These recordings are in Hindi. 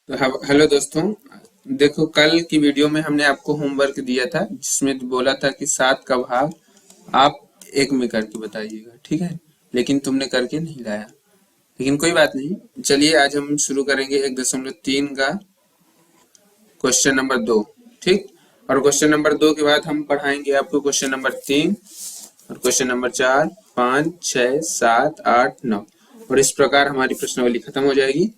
तो हेलो दोस्तों। देखो, कल की वीडियो में हमने आपको होमवर्क दिया था जिसमें बोला था कि 7 का भाग आप एक में करके बताइएगा, ठीक है। लेकिन तुमने करके नहीं लाया, लेकिन कोई बात नहीं। चलिए आज हम शुरू करेंगे 1.3 का क्वेश्चन नंबर 2, ठीक। और क्वेश्चन नंबर 2 के बाद हम पढ़ाएंगे आपको क्वेश्चन नंबर 3 और क्वेश्चन नंबर 4, 5, 6, 7, 8, 9 और इस प्रकार हमारी प्रश्नावली खत्म हो जाएगी।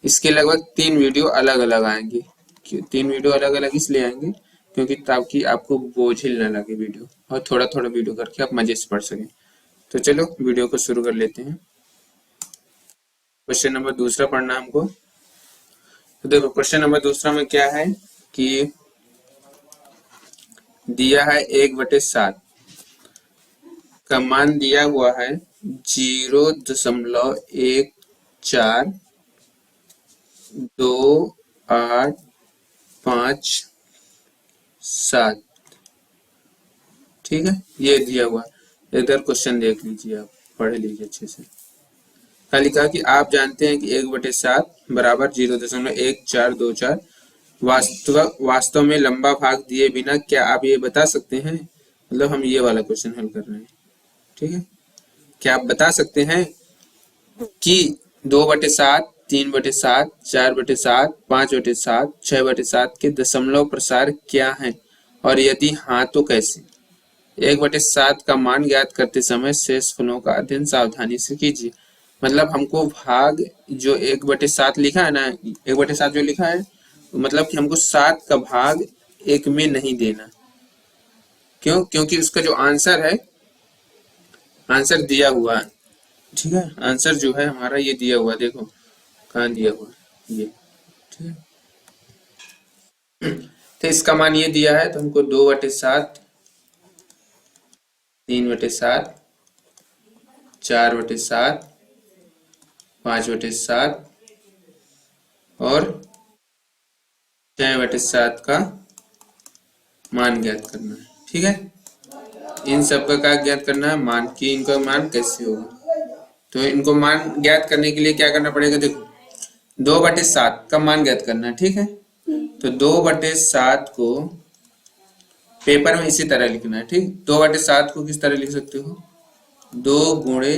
इसके लगभग 3 वीडियो अलग अलग आएंगे। 3 वीडियो अलग अलग इसलिए आएंगे क्योंकि ताकि आपको बोझिल न लगे वीडियो, और थोड़ा थोड़ा वीडियो करके आप मजे से पढ़ सकें। तो चलो वीडियो को शुरू कर लेते हैं। क्वेश्चन नंबर दूसरा पढ़ना हमको। तो देखो, क्वेश्चन नंबर दूसरा में क्या है कि दिया है 1/7 का मान दिया हुआ है 0.1428557, ठीक है। ये दिया हुआ है। इधर क्वेश्चन देख लीजिए, आप पढ़ लीजिए अच्छे से। खाली कहा कि आप जानते हैं कि 1/7 बराबर 0.1424। वास्तव में लंबा भाग दिए बिना क्या आप ये बता सकते हैं? मतलब हम ये वाला क्वेश्चन हल कर रहे हैं, ठीक है। क्या आप बता सकते हैं कि 2/7, 3/7, 4/7, 5/7, 6/7 के दशमलव प्रसार क्या है, और यदि हाँ तो कैसे? 1/7 का मान ज्ञात करते समय शेष फलों का अध्ययन सावधानी से कीजिए। मतलब हमको भाग जो 1/7 लिखा है ना, 1/7 जो लिखा है, मतलब कि हमको 7 का भाग 1 में नहीं देना। क्यों? क्योंकि उसका जो आंसर है, आंसर दिया हुआ है, ठीक है। आंसर जो है हमारा ये दिया हुआ, देखो कहाँ दिया हुआ, ये, ठीक है। तो इसका मान ये दिया है, तो हमको 2/7, 3/7, 4/7, 5/7 और 6/7 का मान ज्ञात करना है, ठीक है। इन सब का क्या ज्ञात करना है? मान की इनका मान कैसे होगा। तो इनको मान ज्ञात करने के लिए क्या करना पड़ेगा? देखो, 2/7 का मान ज्ञात करना है, ठीक है। तो 2/7 को पेपर में इसी तरह लिखना है, ठीक। 2/7 को किस तरह लिख सकते हो? 2 गुणे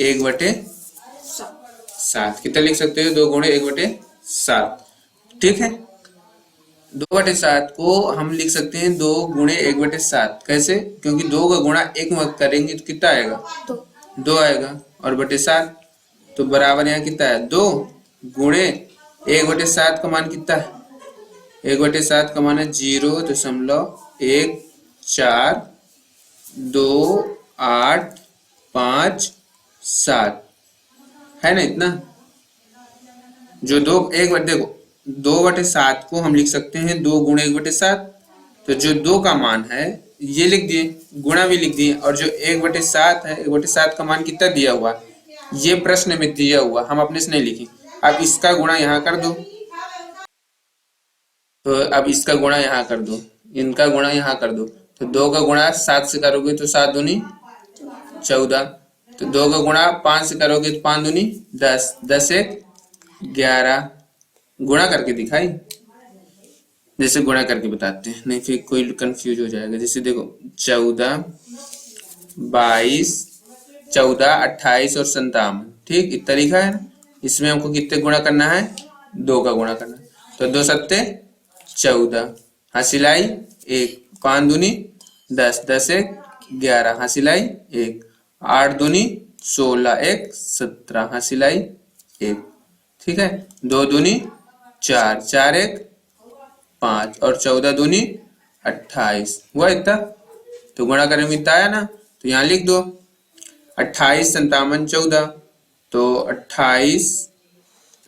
1/7 कितना लिख सकते हो? 2 गुणे 1/7, ठीक है। 2/7 को हम लिख सकते हैं 2 गुणे 1/7। कैसे? क्योंकि 2 का गुणा 1 में करेंगे तो कितना आएगा? 2 आएगा। और बटे 7 तो बराबर यहाँ कितना है? 2 गुणे 1/7 का मान कितना है? 1/7 का मान है 0.142857, है ना इतना। जो देखो, 2/7 को हम लिख सकते हैं 2 गुणे 1/7। तो जो 2 का मान है ये लिख दिए, गुणा भी लिख दिए, और जो 1/7 है, 1/7 का मान कितना दिया हुआ, ये प्रश्न में दिया हुआ, हम अपने से नहीं लिखे। अब इसका गुणा यहाँ कर दो, तो अब इसका गुणा यहाँ कर दो, इनका गुणा यहाँ कर दो। तो 2 का गुणा 7 से करोगे तो 7 दूनी 14। तो 2 का गुणा 5 से करोगे तो 5 दूनी 10, 10 1 11। गुणा करके दिखाई, जैसे गुणा करके बताते हैं, नहीं फिर कोई कंफ्यूज हो जाएगा। जैसे देखो, 14, 22, 14, 28 और 57, ठीक इतना लिखा है ना। इसमें हमको कितने गुणा करना है? 2 का गुणा करना है। तो 2 सत्ते 14, हासिलाई 1, 5 दूनी 10, 10 1 11, हासिलाई 1, 8 दूनी 16, 1 17, हासिलाई 1, ठीक है। 2 दूनी 4, 4 1 5 और 14 दूनी 28, हुआ इतना। तो गुणा करने में इतना आया ना, तो यहाँ लिख दो 28 57 14। तो 28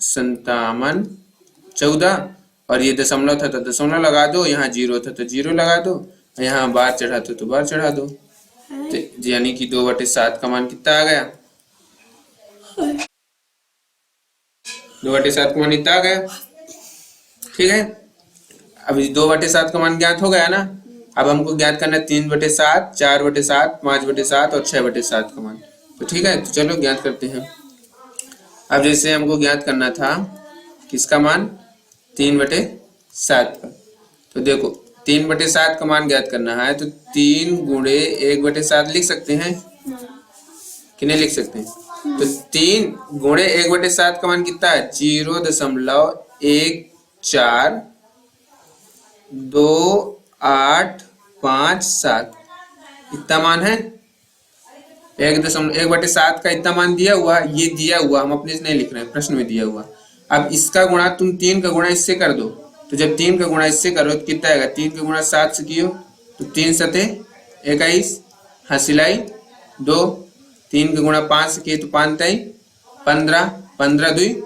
57 14, और ये दशमलव था तो दशमलव लगा दो, यहाँ 0 था तो 0 लगा दो, यहाँ बार चढ़ा तो बार चढ़ा दो। तो यानी कि 2/7 का मान कितना आ गया? 2/7 का मान इतना आ गया, ठीक है। अब 2/7 का मान ज्ञात हो गया ना। अब हमको ज्ञात करना है 3/7, 4/7, 5/7 और 6/7 का मान। तो ठीक है, तो चलो ज्ञात करते हैं। अब जैसे हमको ज्ञात करना था किसका मान? 3/7 का। तो देखो 3/7 का मान ज्ञात करना है तो 3 गुणे 1/7 लिख सकते हैं कि नहीं लिख सकते हैं? तो 3 गुणे 1/7 का मान कितना है? 0.142857 इतना मान है। 1/7 का इतना मान दिया हुआ, ये दिया हुआ, हम अपने से नहीं लिख रहे हैं, प्रश्न में दिया हुआ। अब इसका गुणा तुम 3 का गुणा इससे कर दो, तो जब 3 का गुणा इससे करो तो कितना आएगा? 3 का गुणा 7 से कियो तो 3 सते 21, हसिलाई 2, 3 का गुणा 5 से किए तो 5 तई 15, 15 2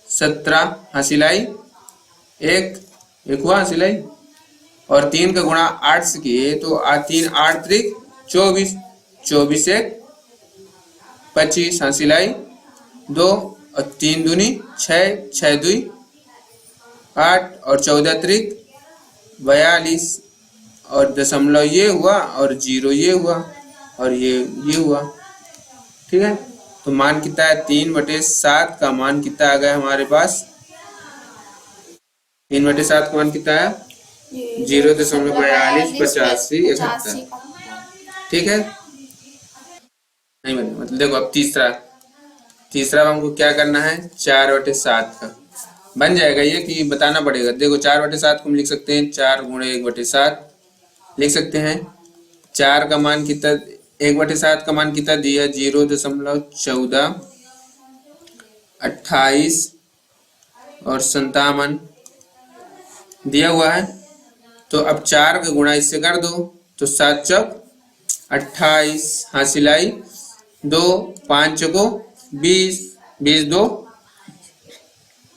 17, हसिलाई 1 हुआ हसिलाई। और 3 का गुणा 8 से किए तो 3 8 त्रिक 24, 24 1 25, हसिलाई 2 और 3 दूनी 6, 6 2 8 और 14 त्रिक 42 और दशमलव ये हुआ और 0 ये हुआ और ये हुआ। ठीक है, तो मान कितना है? 3/7 का मान कितना आ गया हमारे पास? 3/7 का मान कितना है? 0.428571। ठीक है, नहीं मतलब देखो अब तीसरा हमको क्या करना है? 4/7 का बन जाएगा ये कि बताना पड़ेगा। देखो 4/7 को हम लिख सकते हैं 4 गुणे 1/7 लिख सकते हैं। 4 का मान कितना? 1/7 का मान कितना दिया? 0.1428 और 57 दिया हुआ है। तो अब 4 का गुणा इससे कर दो तो 7 चौक 28, हासिलाई 2, 5 चौको 20, 20 2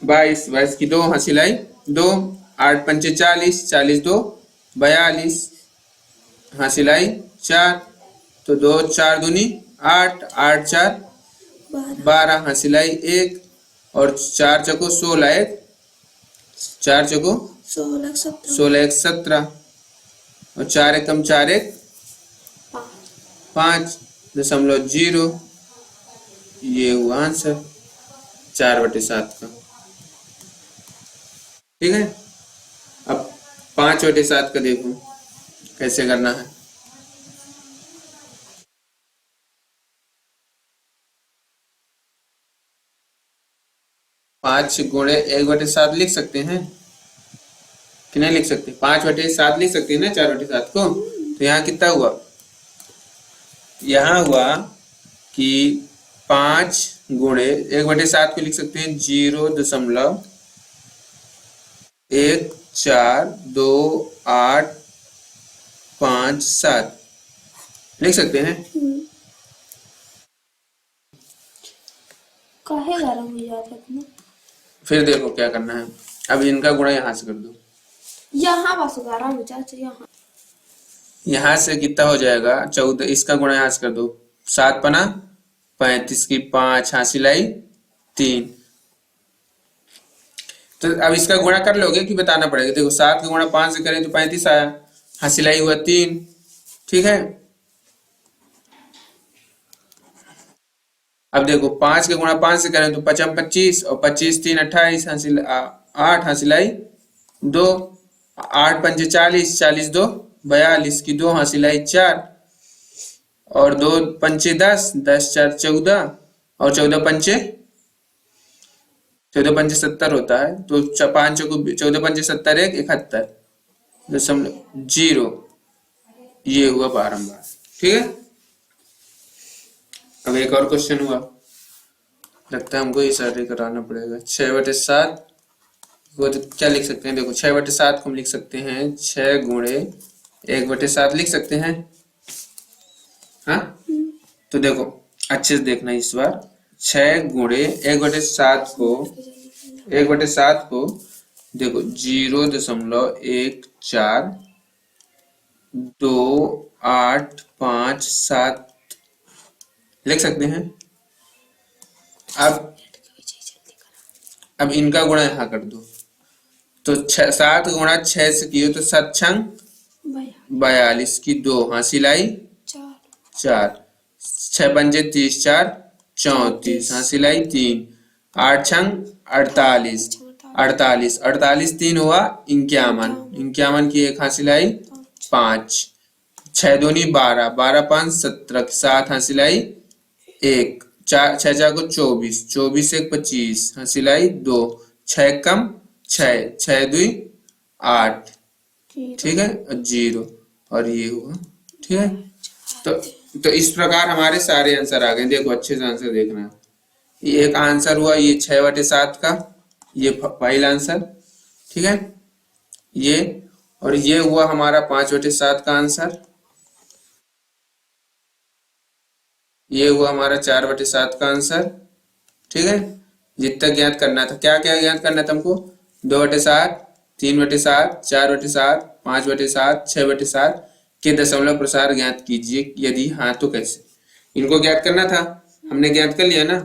22, 22 की 2 हासिलाई 2, 8 पंचे 40, 40 2 42, हासिलाई 4, तो 2 4 दूनी 8, 8 4 12, हासिलाई 1 और 4 चौको 16 1, 4 चौको 16 1 17 और 4 एकम 4 1 5.0। ये हुआ आंसर 4/7 का। ठीक है, अब 5/7 का देखो कैसे करना है। पांच गुणे 1/7 लिख सकते हैं कि नहीं लिख सकते? 5/7 लिख सकते हैं ना 4/7 को। तो यहाँ कितना हुआ? यहाँ हुआ कि 5 गुणे 1/7 को लिख सकते हैं 0.142857 लिख सकते हैं। काहे गरम हो जाता है? फिर देखो क्या करना है। अब इनका गुणा यहाँ से कर दो। यहाँ बस गरम हो जाता है। यहाँ से कितना हो जाएगा? 14, इसका गुणा यहाँ से कर दो। 7 पना 35 की 5, हासिलाई 3। तो अब इसका गुणा कर लोगे कि बताना पड़ेगा? देखो 7 का गुणा 5 से करें तो 35 आया, हासिलाई हुआ 3। ठीक है, अब देखो 5 का गुणा 5 से करें तो 5 25 और 25 3 28, हासिल 8, हासिलाई 2, 8 पंचे 40, 40 2 42 की 2, हासिलाई 4 और 2 पंचे 10, 10 4 14 और 14 पंचे 70 होता है। तो 5 को 14 पंचे 70 1 71.0। ये हुआ बारंबार। ठीक है, अब एक और क्वेश्चन हुआ, लगता है हमको ये सारे कराना पड़ेगा। 6/7 वो तो क्या लिख सकते हैं? देखो 6/7 को हम लिख सकते हैं 6 गुणे 1/7 लिख सकते हैं। हाँ, तो देखो अच्छे से देखना इस बार। 6 गुणे 1/7 को देखो 0.142857 लिख सकते हैं। अब इनका गुणा यहाँ कर दो तो 7 गुणा 6 से किए तो 7 छंग 42 की 2, हासिलाई 4, 6 पंजे 30 4 34, हासिलाई 3, 8 छंग 48, 48, 48 3 हुआ 51, 51 की 1 हासिल आई 5, 6 दूनी 12, 12 5 17, 7 हासिल आई 1, 4 6 4 को 24, 24 1 25 हासिल आई 2, 6 कम 6, 6 2 8, ठीक है, 0 और ये हुआ, ठीक है। तो इस प्रकार हमारे सारे आंसर आ गए। देखो अच्छे से आंसर देखना है। ये एक आंसर हुआ ये 6/7 का, ये पहला आंसर, ठीक है, ये, और ये हुआ हमारा 5/7 का आंसर, ये हुआ हमारा 4/7 का आंसर, ठीक है। जितना ज्ञात करना था, क्या क्या ज्ञात करना था हमको, 2/7, 3/7, 4/7, 5/7, 6/7 के दशमलव प्रसार ज्ञात कीजिए, यदि हाँ तो कैसे। इनको ज्ञात करना था, हमने ज्ञात कर लिया ना।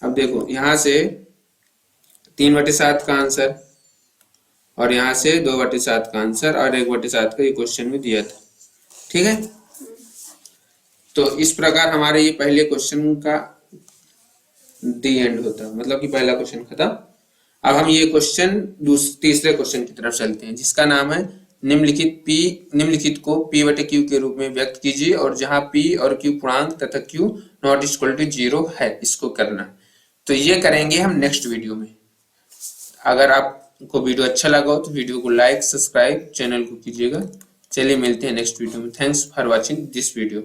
अब देखो यहाँ से 3/7 का आंसर और यहाँ से 2/7 का आंसर और 1/7 का ये क्वेश्चन में दिया था, ठीक है। तो इस प्रकार हमारे ये पहले क्वेश्चन का दी एंड होता है, मतलब कि पहला क्वेश्चन खत्म। अब हम ये क्वेश्चन तीसरे क्वेश्चन की तरफ चलते हैं, जिसका नाम है निम्नलिखित को P/Q के रूप में व्यक्त कीजिए और जहां P और Q पूर्णांक तथा Q नॉट इक्वल टू 0 है, इसको करना। तो ये करेंगे हम नेक्स्ट वीडियो में। अगर आपको वीडियो अच्छा लगा हो तो वीडियो को लाइक, सब्सक्राइब, चैनल को कीजिएगा। चलिए मिलते हैं नेक्स्ट वीडियो में। Thanks for watching this video.